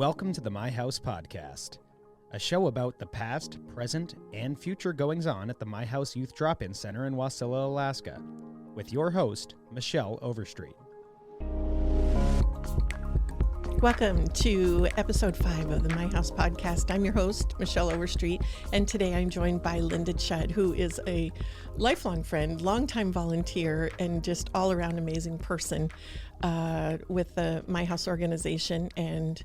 Welcome to the My House Podcast, a show about the past, present, and future goings-on at the My House Youth Drop-In Center in Wasilla, Alaska, with your host, Michelle Overstreet. Welcome to episode 5 of the My House Podcast. I'm your host, Michelle Overstreet, and today I'm joined by Lynda Chud, who is a lifelong friend, longtime volunteer, and just all-around amazing person with the My House organization. And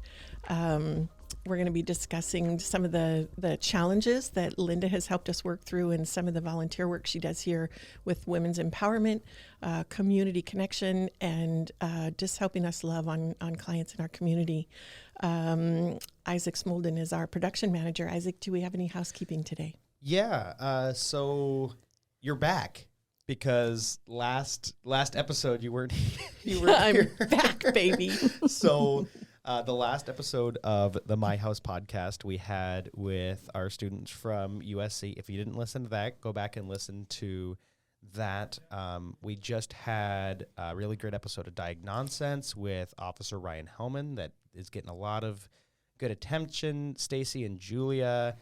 we're going to be discussing some of the challenges that Lynda has helped us work through and some of the volunteer work she does here with women's empowerment, community connection, and just helping us love on clients in our community. Isaac Smolden is our production manager. Isaac, do we have any housekeeping today? Yeah, so you're back because last episode you weren't here. I'm back, baby. So the last episode of the My House Podcast we had with our students from USC. If you didn't listen to that, go back and listen to that. We just had a really great episode of Diagnonsense with Officer Ryan Hellman that is getting a lot of good attention. Stacy and Julia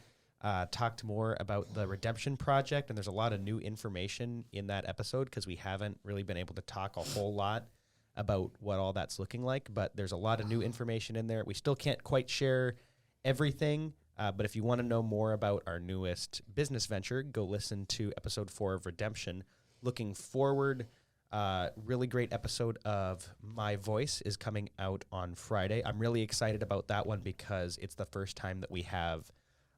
talked more about the Redemption Project, and there's a lot of new information in that episode because we haven't really been able to talk a whole lot about what all that's looking like, but there's a lot of new information in there. We still can't quite share everything, but if you want to know more about our newest business venture, go listen to episode 4 of Redemption. Looking forward, really great episode of My Voice is coming out on Friday. I'm really excited about that one because it's the first time that we have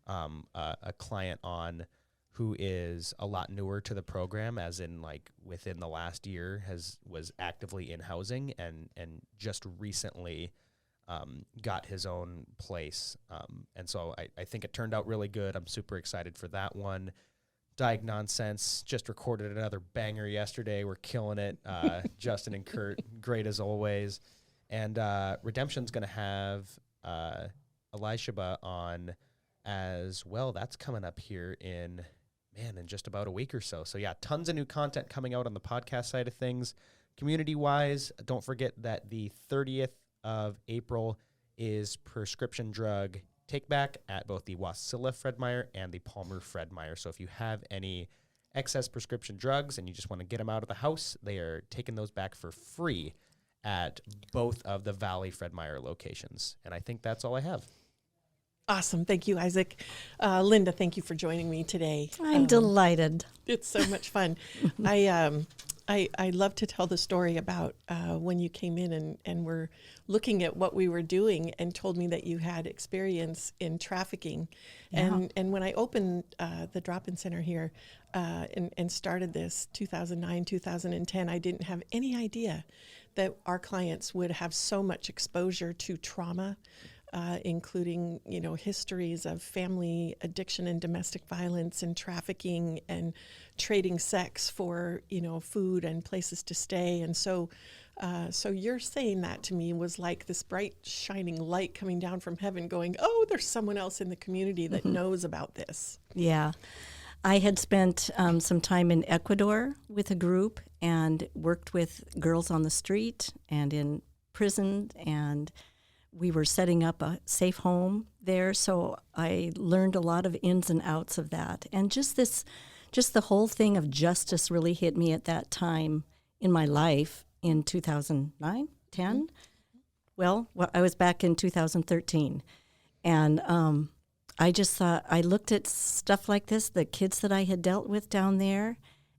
a client on who is a lot newer to the program, as in like within the last year was actively in housing and just recently got his own place. And so I think it turned out really good. I'm super excited for that one. Diagnonsense just recorded another banger yesterday. We're killing it. Justin and Kurt, great as always. And Redemption's going to have Elishaba on as well. That's coming up here in just about a week or so. So yeah, tons of new content coming out on the podcast side of things. Community-wise, don't forget that the 30th of April is prescription drug take-back at both the Wasilla Fred Meyer and the Palmer Fred Meyer. So if you have any excess prescription drugs and you just want to get them out of the house, they are taking those back for free at both of the Valley Fred Meyer locations. And I think that's all I have. Awesome. Thank you, Isaac. Lynda, thank you for joining me today. I'm delighted. It's so much fun. I love to tell the story about when you came in and were looking at what we were doing and told me that you had experience in trafficking. Yeah. And when I opened the drop-in center here and started this 2009, 2010, I didn't have any idea that our clients would have so much exposure to trauma, including, histories of family addiction and domestic violence and trafficking and trading sex for, food and places to stay. And so you're saying that to me was like this bright, shining light coming down from heaven going, oh, there's someone else in the community that knows about this. Yeah. I had spent some time in Ecuador with a group and worked with girls on the street and in prison, and we were setting up a safe home there, so I learned a lot of ins and outs of that. And just the whole thing of justice really hit me at that time in my life in 2009, 10. Well, I was back in 2013. And I just thought, I looked at stuff like this, the kids that I had dealt with down there,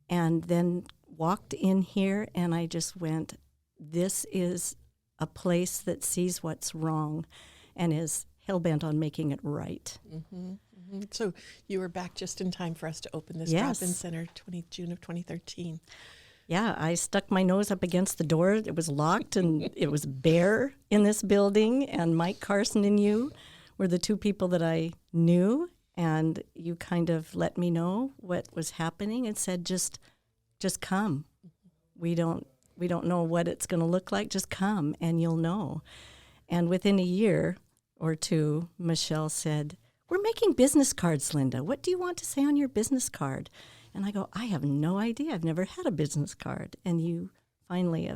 and then walked in here, and I just went, this is a place that sees what's wrong and is hell-bent on making it right. Mm-hmm, mm-hmm. So you were back just in time for us to open this Yes. drop-in center, June of 2013. Yeah, I stuck my nose up against the door. It was locked, and it was bare in this building, and Mike Carson and you were the two people that I knew, and you kind of let me know what was happening and said, just come. We don't know what it's going to look like. Just come and you'll know. And within a year or two, Michelle said, we're making business cards, Lynda. What do you want to say on your business card? And I go, I have no idea. I've never had a business card. And you finally,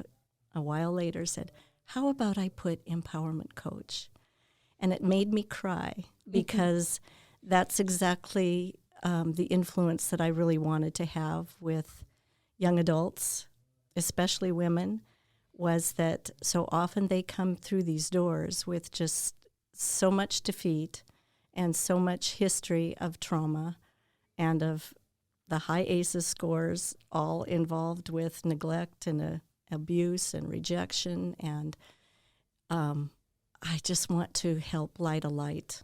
a while later, said, how about I put empowerment coach? And it made me cry because that's exactly the influence that I really wanted to have with young adults, especially women, was that so often they come through these doors with just so much defeat and so much history of trauma and of the high ACEs scores, all involved with neglect and abuse and rejection. And I just want to help light a light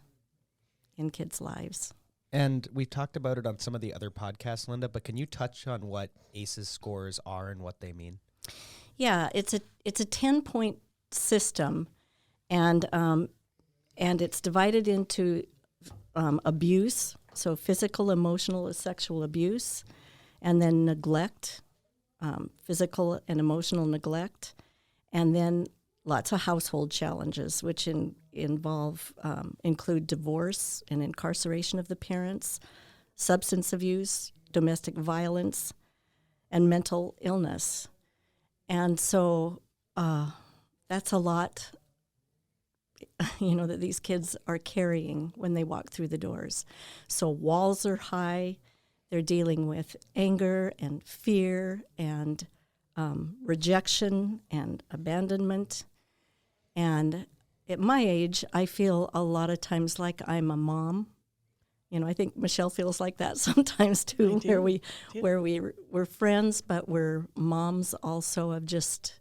in kids' lives. And we talked about it on some of the other podcasts, Lynda, but can you touch on what ACEs scores are and what they mean? Yeah, it's a 10-point system, and it's divided into abuse, so physical, emotional, and sexual abuse, and then neglect, physical and emotional neglect, and then lots of household challenges, which include divorce and incarceration of the parents, substance abuse, domestic violence, and mental illness. And so that's a lot, that these kids are carrying when they walk through the doors. So walls are high. They're dealing with anger and fear and rejection and abandonment. And at my age, I feel a lot of times like I'm a mom. I think Michelle feels like that sometimes too, where we're friends, but we're moms also of just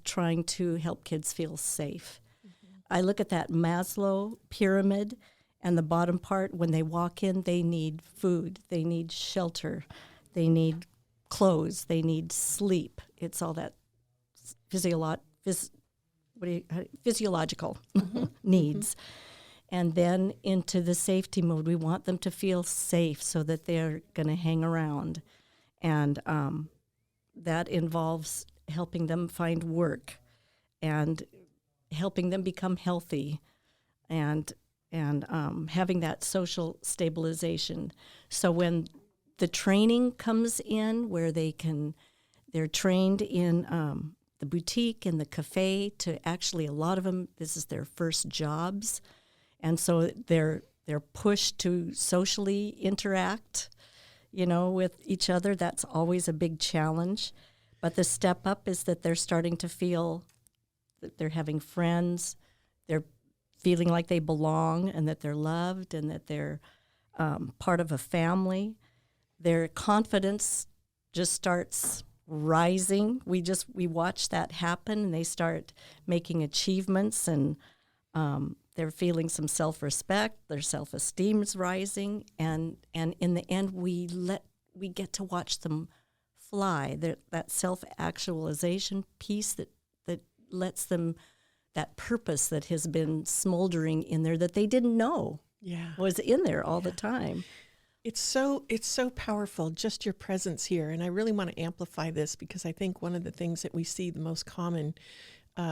trying to help kids feel safe. Mm-hmm. I look at that Maslow pyramid, and the bottom part, when they walk in, they need food, they need shelter, they need clothes, they need sleep. It's all that physiological Mm-hmm. needs. And then into the safety mode. We want them to feel safe so that they're going to hang around. And that involves helping them find work and helping them become healthy and having that social stabilization. So when the training comes in, where they're trained in the boutique and the cafe to actually, a lot of them, this is their first jobs. And so they're pushed to socially interact, with each other. That's always a big challenge. But the step up is that they're starting to feel that they're having friends, they're feeling like they belong and that they're loved and that they're part of a family. Their confidence just starts rising. We watch that happen, and they start making achievements, and they're feeling some self-respect. Their self-esteem is rising, and in the end, we get to watch them fly. That self-actualization piece that lets them, that purpose that has been smoldering in there that they didn't know was in there all the time. It's so powerful, just your presence here. And I really want to amplify this, because I think one of the things that we see the most common,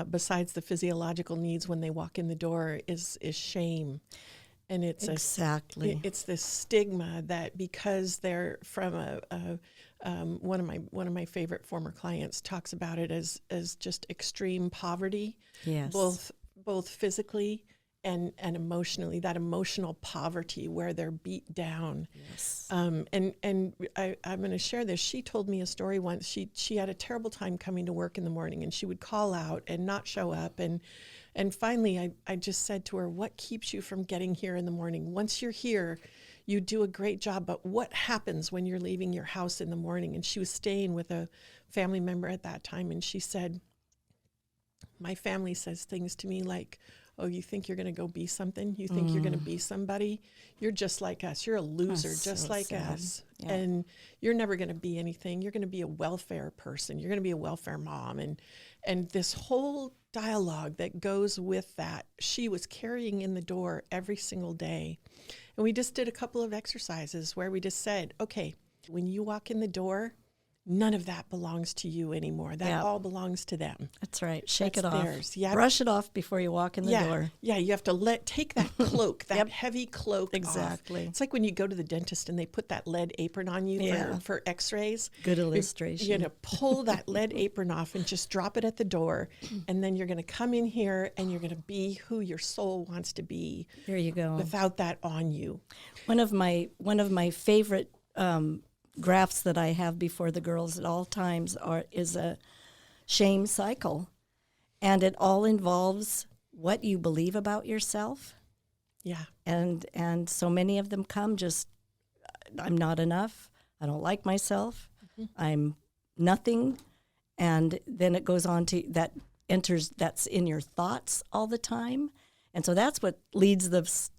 besides the physiological needs when they walk in the door, is shame. And it's it's this stigma that because they're from one of my favorite former clients talks about it as just extreme poverty, both physically and emotionally, that emotional poverty where they're beat down. Yes. And I'm going to share this. She told me a story once. She had a terrible time coming to work in the morning, and she would call out and not show up. And finally, I just said to her, what keeps you from getting here in the morning? Once you're here, you do a great job, but what happens when you're leaving your house in the morning? And she was staying with a family member at that time, and she said, my family says things to me like, oh, you think you're going to go be something? You think you're going to be somebody? You're just like us. You're a loser, just like us. Yeah. And you're never going to be anything. You're going to be a welfare person. You're going to be a welfare mom. And this whole dialogue that goes with that, she was carrying in the door every single day. And we just did a couple of exercises where we just said, okay, when you walk in the door, none of that belongs to you anymore. That all belongs to them. That's right. Shake That's it off. theirs. Yep. Brush it off before you walk in the door. Yeah, you have to take that cloak, that heavy cloak Exactly. off. It's like when you go to the dentist and they put that lead apron on you for x-rays. Good illustration. You're going to pull that lead apron off and just drop it at the door. And then you're going to come in here and you're going to be who your soul wants to be. There you go. Without that on you. One of my favorite graphs that I have before the girls at all times is a shame cycle, and it all involves what you believe about yourself. Yeah. And so many of them come just, I'm not enough, I don't like myself, I'm nothing, and then it goes on to that's in your thoughts all the time. And so that's what leads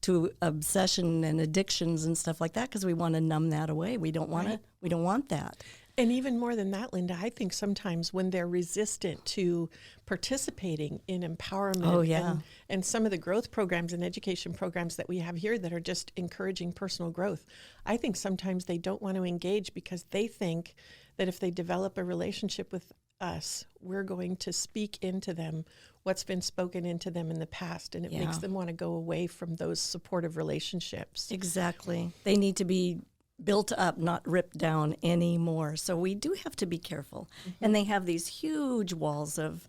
to obsession and addictions and stuff like that, because we want to numb that away. We don't want we don't want that. And even more than that, Lynda, I think sometimes when they're resistant to participating in empowerment and some of the growth programs and education programs that we have here that are just encouraging personal growth, I think sometimes they don't want to engage because they think that if they develop a relationship with us, we're going to speak into them what's been spoken into them in the past, and it makes them want to go away from those supportive relationships. Exactly. They need to be built up, not ripped down anymore. So we do have to be careful. And they have these huge walls of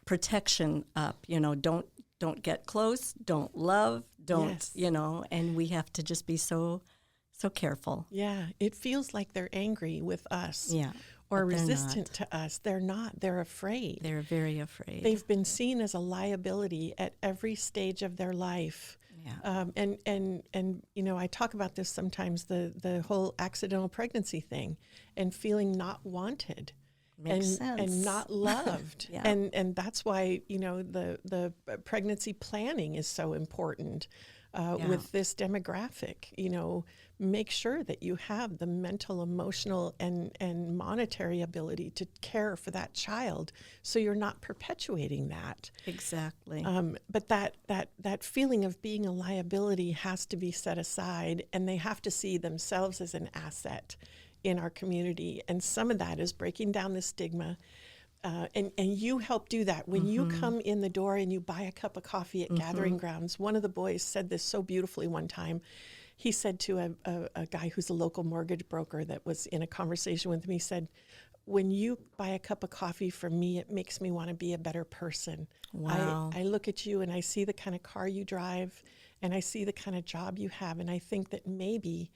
protection up, don't get close, don't love, don't, and we have to just be so careful. Yeah, it feels like they're angry with us. Yeah. Or resistant to us. They're not. They're afraid. They're very afraid. They've been seen as a liability at every stage of their life. Yeah. And I talk about this sometimes, the whole accidental pregnancy thing and feeling not wanted. Makes sense. And not loved. And that's why, the pregnancy planning is so important with this demographic. Make sure that you have the mental, emotional, and monetary ability to care for that child, so you're not perpetuating that. Exactly. But that feeling of being a liability has to be set aside, and they have to see themselves as an asset in our community. And some of that is breaking down the stigma. And you help do that. When you come in the door and you buy a cup of coffee at Gathering Grounds, one of the boys said this so beautifully one time. He said to a guy who's a local mortgage broker that was in a conversation with me, he said, when you buy a cup of coffee from me, it makes me want to be a better person. Wow. I look at you and I see the kind of car you drive and I see the kind of job you have. And I think that maybe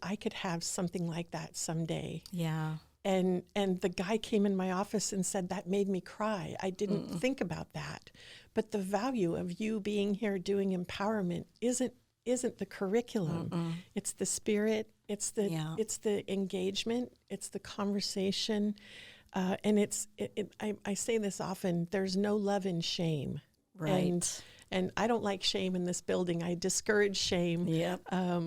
I could have something like that someday. Yeah. And the guy came in my office and said, that made me cry. I didn't think about that. But the value of you being here doing empowerment isn't the curriculum. It's the spirit. It's the engagement. It's the conversation. And I say this often, there's no love in shame. Right. And I don't like shame in this building. I discourage shame. Yep.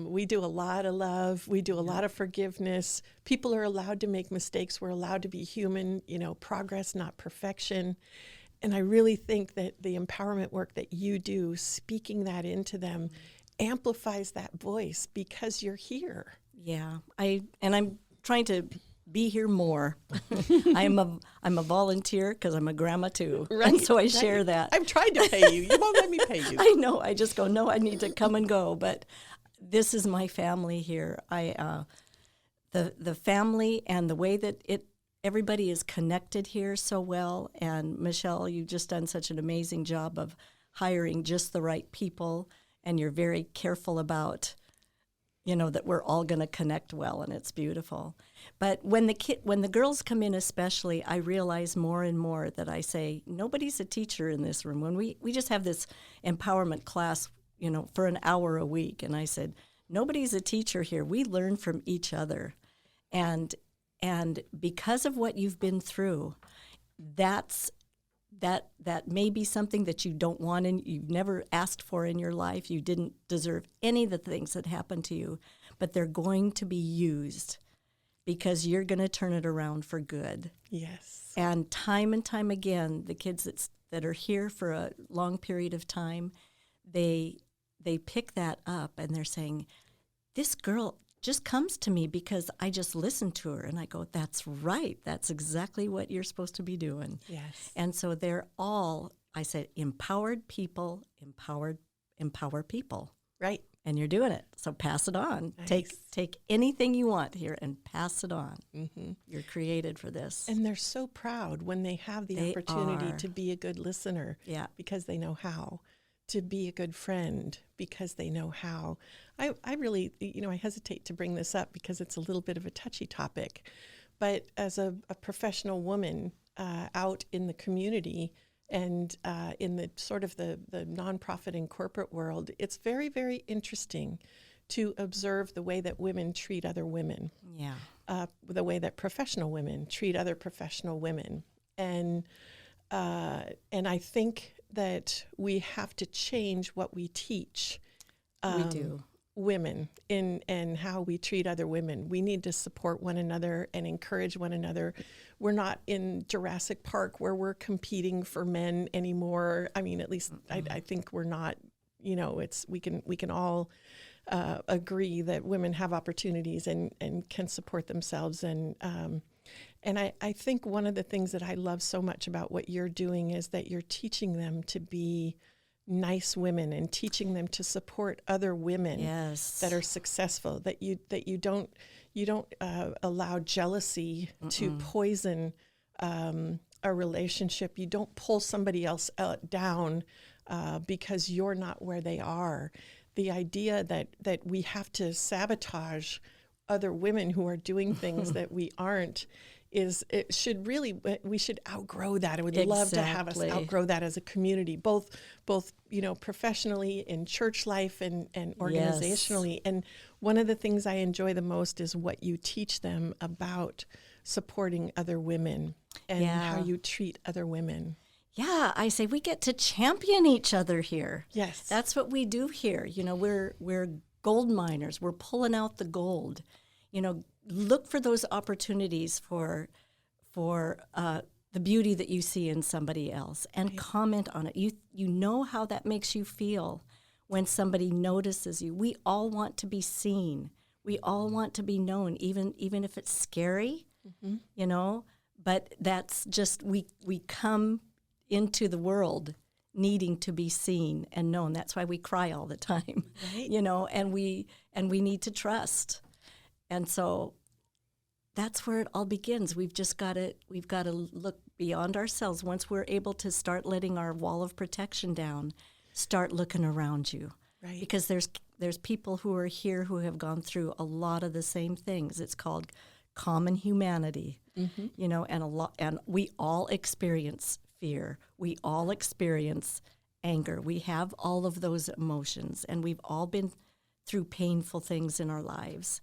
We do a lot of love. We do a lot of forgiveness. People are allowed to make mistakes. We're allowed to be human, progress, not perfection. And I really think that the empowerment work that you do, speaking that into them, amplifies that voice because you're here. Yeah. I'm trying to be here more. I'm a volunteer because I'm a grandma too. Right, and so I share that. I've tried to pay you. You won't let me pay you. I know. I just go, no, I need to come and go. But this is my family here. The family and the way that everybody is connected here so well. And Michelle, you've just done such an amazing job of hiring just the right people. And you're very careful about, that we're all going to connect well, and it's beautiful. But when the girls come in especially, I realize more and more that I say, nobody's a teacher in this room. When we just have this empowerment class, for an hour a week, and I said, nobody's a teacher here. We learn from each other. And because of what you've been through, that may be something that you don't want and you've never asked for in your life. You didn't deserve any of the things that happened to you, but they're going to be used because you're going to turn it around for good. Yes. And time again, the kids that are here for a long period of time, they pick that up and they're saying, this girl, just comes to me because I just listen to her and I go, that's right. That's exactly what you're supposed to be doing. Yes. And so they're all, I said, empower people. Right. And you're doing it. So pass it on. Nice. Take anything you want here and pass it on. Mm-hmm. You're created for this. And they're so proud when they have the They opportunity are. to be a good listener. Yeah. Because they know how. To be a good friend because they know how. I really, I hesitate to bring this up because it's a little bit of a touchy topic. But as a professional woman out in the community and in the sort of the nonprofit and corporate world, it's very, very interesting to observe the way that women treat other women. Yeah. The way that professional women treat other professional women. And I think that we have to change what we teach We do. women and how we treat other women. We need to support one another and encourage one another. We're not in Jurassic Park where we're competing for men anymore. I mean, at least I think we're not. We can all agree that women have opportunities and can support themselves. And I think one of the things that I love so much about what you're doing is that you're teaching them to be nice women and teaching them to support other women Yes. that are successful, that you don't allow jealousy to poison a relationship. You don't pull somebody else down because you're not where they are. The idea that we have to sabotage other women who are doing things that we aren't we should outgrow that. I would love to have us Exactly. outgrow that as a community, both professionally in church life and organizationally. And one of the things I enjoy the most is what you teach them about supporting other women and how you treat other women. Yeah, I say we get to champion each other here. Yes. That's what we do here. We're gold miners. We're pulling out the gold. Look for those opportunities for the beauty that you see in somebody else and comment on it. You know how that makes you feel when somebody notices you. We all want to be seen. We all want to be known, even if it's scary, but that's just, we come into the world needing to be seen and known. That's why we cry all the time, Right. and we need to trust. And so that's where it all begins. We've got to look beyond ourselves. Once we're able to start letting our wall of protection down, start looking around you. Right. Because there's people who are here who have gone through a lot of the same things. It's called common humanity. And we all experience fear. We all experience anger. We have all of those emotions, and we've all been through painful things in our lives.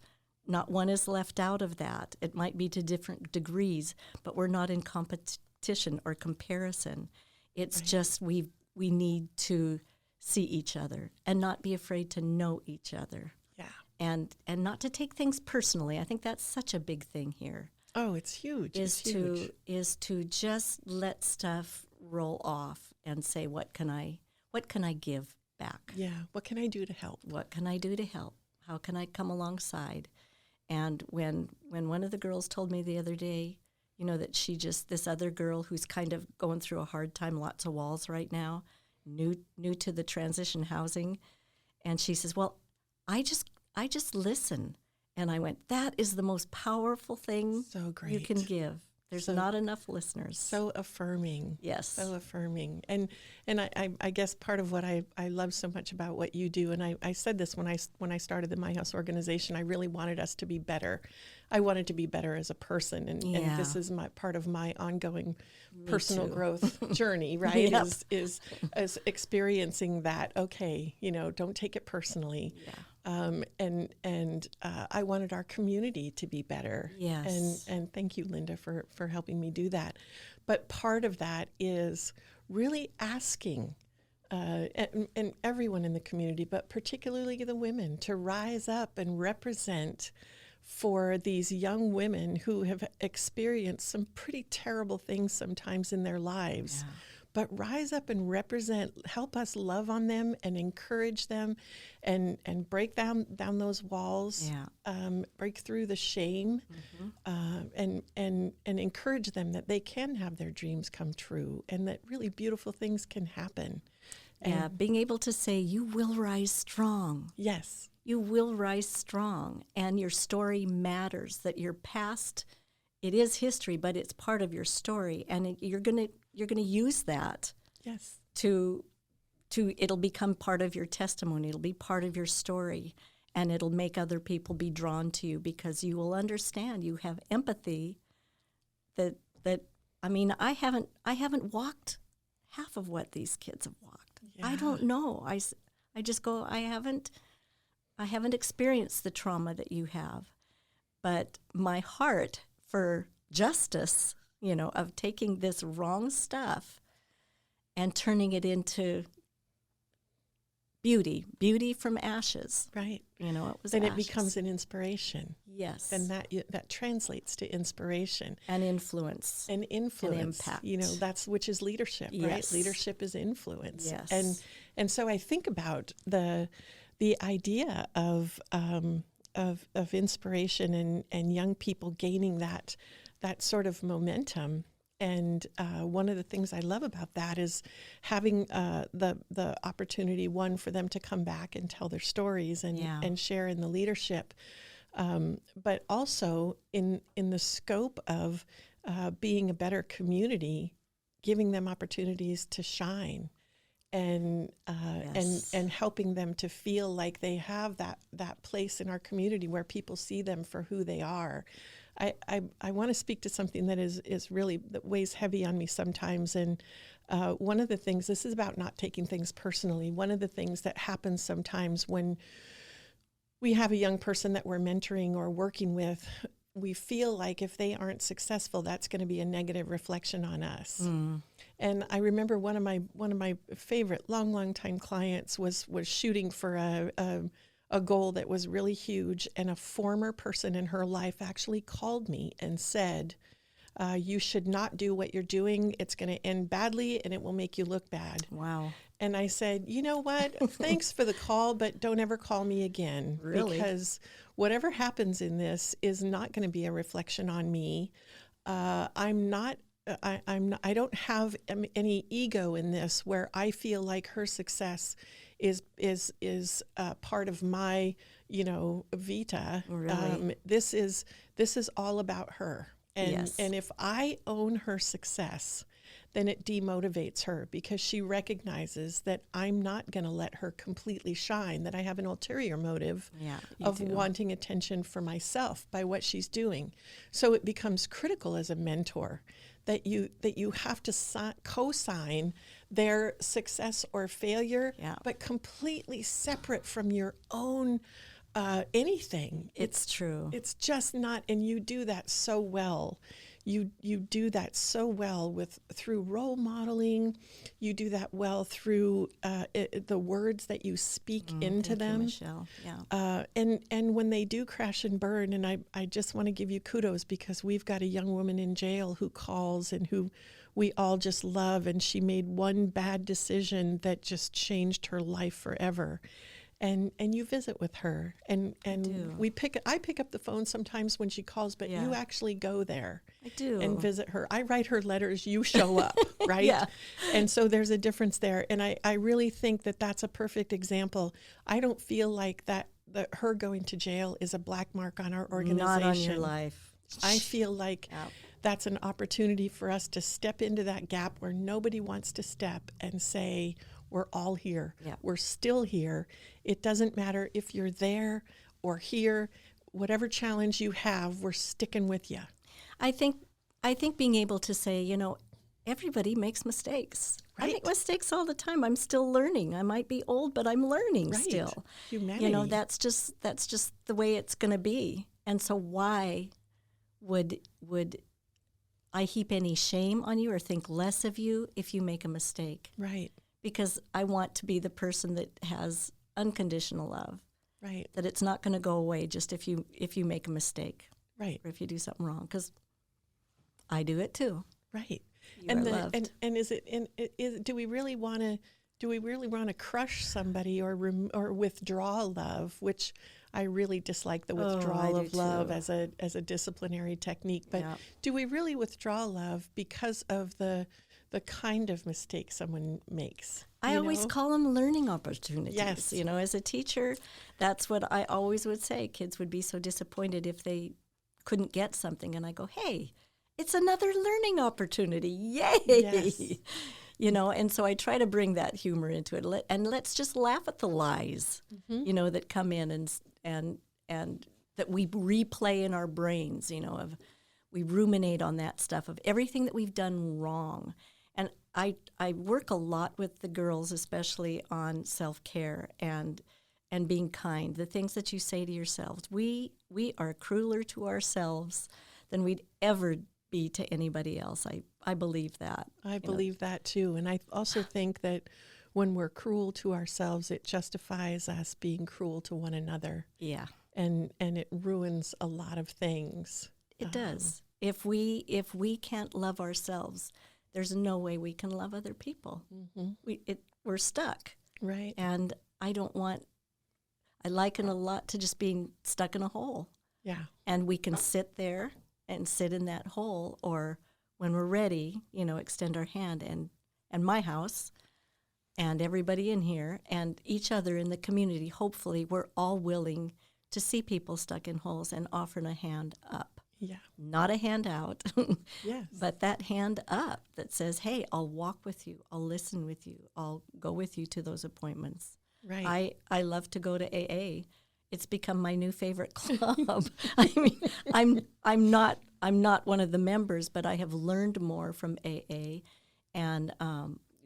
Not one is left out of that. It might be to different degrees, but we're not in competition or comparison. It's just we need to see each other and not be afraid to know each other. Yeah. And not to take things personally. I think that's such a big thing here. Oh, it's huge. It's huge. Is to just let stuff roll off and say, what can I give back? Yeah. What can I do to help? What can I do to help? How can I come alongside? And when one of the girls told me the other day, that this other girl who's kind of going through a hard time, lots of walls right now, new to the transition housing, and she says, well, I just listen. And I went, that is the most powerful thing So great. you can give. There's not enough listeners. So affirming. Yes. So affirming. And I guess part of what I love so much about what you do, and I said this when I started the My House organization, I really wanted us to be better. I wanted to be better as a person. And this is part of my ongoing personal growth journey, right? Yep. Is experiencing that, okay, don't take it personally. Yeah. I wanted our community to be better. Yes. And thank you, Lynda, for helping me do that. But part of that is really asking, and everyone in the community, but particularly the women, to rise up and represent for these young women who have experienced some pretty terrible things sometimes in their lives. but rise up and represent, help us love on them and encourage them and break down those walls, break through the shame, and encourage them that they can have their dreams come true and that really beautiful things can happen. Yeah, being able to say, you will rise strong. Yes. You will rise strong, and your story matters, that your past, it is history, but it's part of your story, and you're gonna use that. Yes. To it'll become part of your testimony. It'll be part of your story, and it'll make other people be drawn to you because you will understand. You have empathy. That I mean, I haven't walked half of what these kids have walked. Yeah. I don't know. I just go, I haven't experienced the trauma that you have, but my heart for justice, of taking this wrong stuff and turning it into beauty from ashes. Right. It was Then ashes. it becomes an inspiration. Yes. And that translates to inspiration. And influence. And influence. And impact. Which is leadership, right? Yes. Leadership is influence. Yes. And so I think about the idea of inspiration and young people gaining that sort of momentum. And one of the things I love about that is having the opportunity, one, for them to come back and tell their stories and share in the leadership, but also in the scope of being a better community, giving them opportunities to shine and helping them to feel like they have that place in our community where people see them for who they are. I want to speak to something that is really, that weighs heavy on me sometimes. And one of the things, this is about not taking things personally. One of the things that happens sometimes when we have a young person that we're mentoring or working with, we feel like if they aren't successful, that's going to be a negative reflection on us. Mm. And I remember one of my favorite long time clients was shooting for a goal that was really huge, and a former person in her life actually called me and said, you should not do what you're doing. It's going to end badly and it will make you look bad. Wow. And I said, you know what? Thanks for the call, but don't ever call me again. Really? Because whatever happens in this is not going to be a reflection on me. I don't have any ego in this where I feel like her success is part of my, vita. Really? This is all about her. And, yes. And if I own her success, then it demotivates her because she recognizes that I'm not going to let her completely shine, that I have an ulterior motive of wanting attention for myself by what she's doing. So it becomes critical as a mentor that you have to co-sign their success or failure, but completely separate from your own anything. It's true. It's just not, and you do that so well. You do that so well through role modeling. You do that well through the words that you speak into them. You, Michelle. Yeah. And when they do crash and burn, and I just want to give you kudos because we've got a young woman in jail who calls and who we all just love, and she made one bad decision that just changed her life forever. And you visit with her, and I pick up the phone sometimes when she calls, but you actually go there. I do. And visit her. I write her letters, you show up, right? Yeah. And so there's a difference there. And I really think that that's a perfect example. I don't feel like that her going to jail is a black mark on our organization. Not on your life. I feel like that's an opportunity for us to step into that gap where nobody wants to step and say, we're all here. Yeah. We're still here. It doesn't matter if you're there or here. Whatever challenge you have, we're sticking with you. I think being able to say, everybody makes mistakes. Right. I make mistakes all the time. I'm still learning. I might be old, but I'm learning still. Humanity. That's just the way it's going to be. And so why would I heap any shame on you or think less of you if you make a mistake? Right. Because I want to be the person that has unconditional love. Right. That it's not going to go away just if you make a mistake. Right. Or if you do something wrong, because I do it too. Right. You are loved. And is it do we really want to crush somebody or withdraw love, which I really dislike the withdrawal of love as a disciplinary technique. But do we really withdraw love because of the kind of mistake someone makes? I always call them learning opportunities. Yes. As a teacher, that's what I always would say. Kids would be so disappointed if they couldn't get something. And I go, hey, it's another learning opportunity. Yay! Yes. And so I try to bring that humor into it. And let's just laugh at the lies, that come in and that we replay in our brains, we ruminate on that stuff of everything that we've done wrong. And I work a lot with the girls, especially on self-care and being kind, the things that you say to yourselves. We are crueler to ourselves than we'd ever be to anybody else. I believe that. I believe that too. And I also think that when we're cruel to ourselves, it justifies us being cruel to one another. Yeah. And it ruins a lot of things. It does. If we can't love ourselves, there's no way we can love other people. Mm-hmm. We're stuck. Right. And I liken a lot to just being stuck in a hole. Yeah. And we can sit there and sit in that hole, or when we're ready, extend our hand. And my house and everybody in here and each other in the community, hopefully we're all willing to see people stuck in holes and offering a hand up. Yeah. Not a hand out, yes. but that hand up that says, hey, I'll walk with you. I'll listen with you. I'll go with you to those appointments. Right. I love to go to AA. It's become my new favorite club. I mean, I'm not one of the members, but I have learned more from AA, and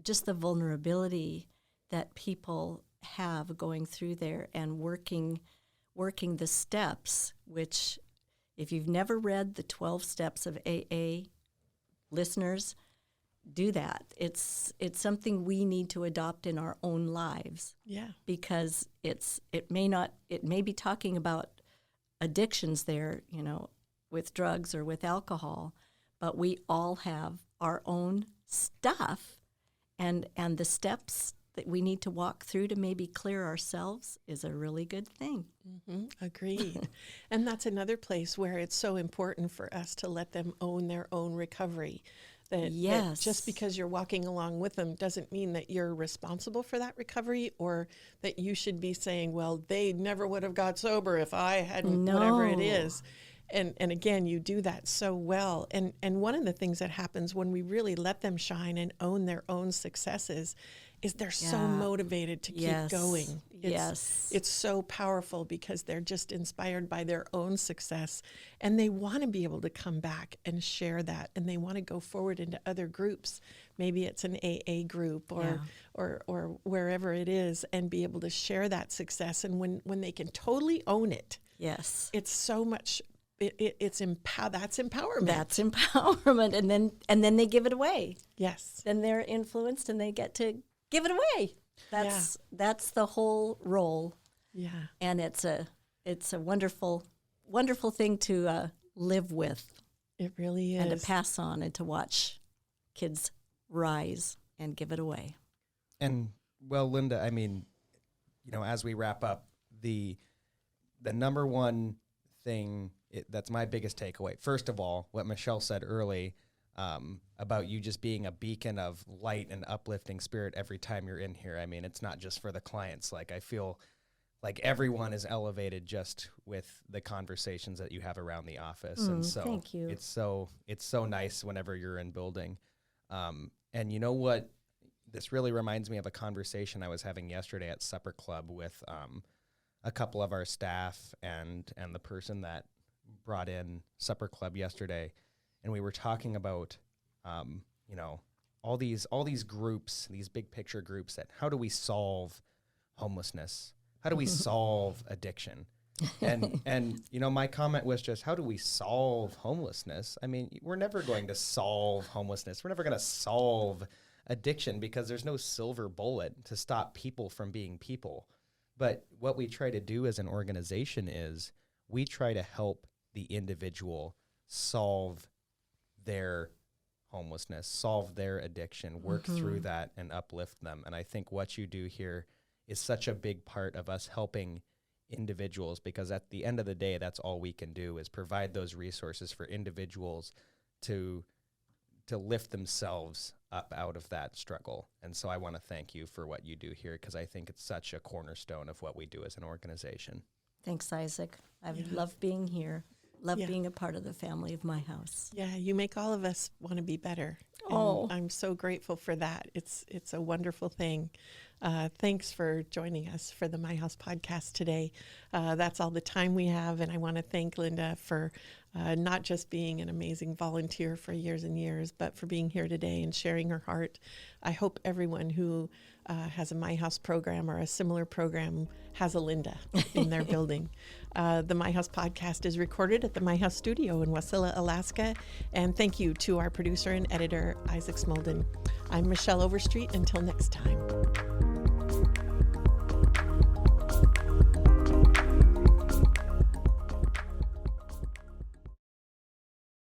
just the vulnerability that people have going through there and working the steps, which if you've never read the 12 steps of AA, listeners, do that. It's something we need to adopt in our own lives. Yeah. Because it may be talking about addictions there, with drugs or with alcohol, but we all have our own stuff, and the steps that we need to walk through to maybe clear ourselves is a really good thing. Mm-hmm. Agreed. And that's another place where it's so important for us to let them own their own recovery. That just because you're walking along with them doesn't mean that you're responsible for that recovery, or that you should be saying, well, they never would have got sober if I hadn't, whatever it is. And again, you do that so well. And one of the things that happens when we really let them shine and own their own successes is they're so motivated to keep going. It's so powerful because they're just inspired by their own success, and they want to be able to come back and share that, and they want to go forward into other groups. Maybe it's an AA group or wherever it is, and be able to share that success. And when they can totally own it, it's so much. That's empowerment. That's empowerment, and then they give it away. Yes. Then they're influenced, and they get to give it away. That's the whole role. Yeah. And it's a wonderful thing to live with. It really is. And to pass on and to watch kids rise and give it away. And well, Lynda, I mean, as we wrap up, the number one thing that's my biggest takeaway. First of all, what Michelle said early about you just being a beacon of light and uplifting spirit every time you're in here. I mean, it's not just for the clients. Like, I feel like everyone is elevated just with the conversations that you have around the office. And so thank you. It's so nice whenever you're in building. And you know what? This really reminds me of a conversation I was having yesterday at Supper Club with a couple of our staff and the person that brought in Supper Club yesterday. And we were talking about, all these groups, these big picture groups, that how do we solve homelessness? How do we solve addiction? And my comment was just, how do we solve homelessness? I mean, we're never going to solve homelessness. We're never going to solve addiction, because there's no silver bullet to stop people from being people. But what we try to do as an organization is we try to help the individual solve their homelessness, solve their addiction, work through that and uplift them. And I think what you do here is such a big part of us helping individuals, because at the end of the day, that's all we can do is provide those resources for individuals to lift themselves up out of that struggle. And so I want to thank you for what you do here, because I think it's such a cornerstone of what we do as an organization. Thanks, Isaac. I love being here. Love being a part of the family of My House. Yeah, you make all of us want to be better. Oh. And I'm so grateful for that. It's a wonderful thing. Thanks for joining us for the My House podcast today. That's all the time we have, and I want to thank Lynda for not just being an amazing volunteer for years and years, but for being here today and sharing her heart. I hope everyone who has a My House program or a similar program has a Lynda in their building. The My House podcast is recorded at the My House studio in Wasilla, Alaska. And thank you to our producer and editor, Isaac Smolden. I'm Michelle Overstreet. Until next time.